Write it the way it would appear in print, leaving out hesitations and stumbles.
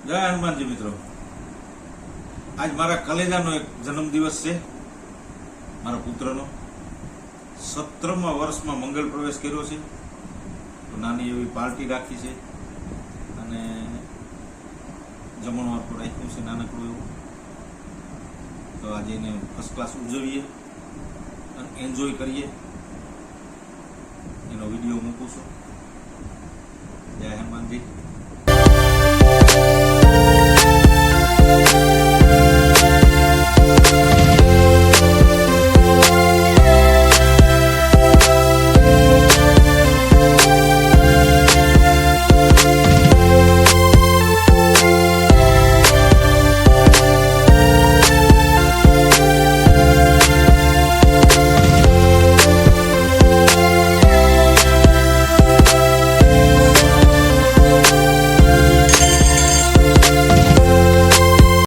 જય હનુમાનજી મિત્રો, આજ મારા કલેજાનો એક જન્મદિવસ છે. મારા પુત્રનો 17મા વર્ષમાં મંગળ પ્રવેશ કર્યો છે. તો નાની એવી પાર્ટી રાખી છે અને જમણવાર પર રાખ્યું છે નાનકડું એવું. તો આજે એને ફર્સ્ટ ક્લાસ ઉજવીએ અને એન્જોય કરીએ. એનો વિડીયો મૂકું છું. જય હનુમાનજી.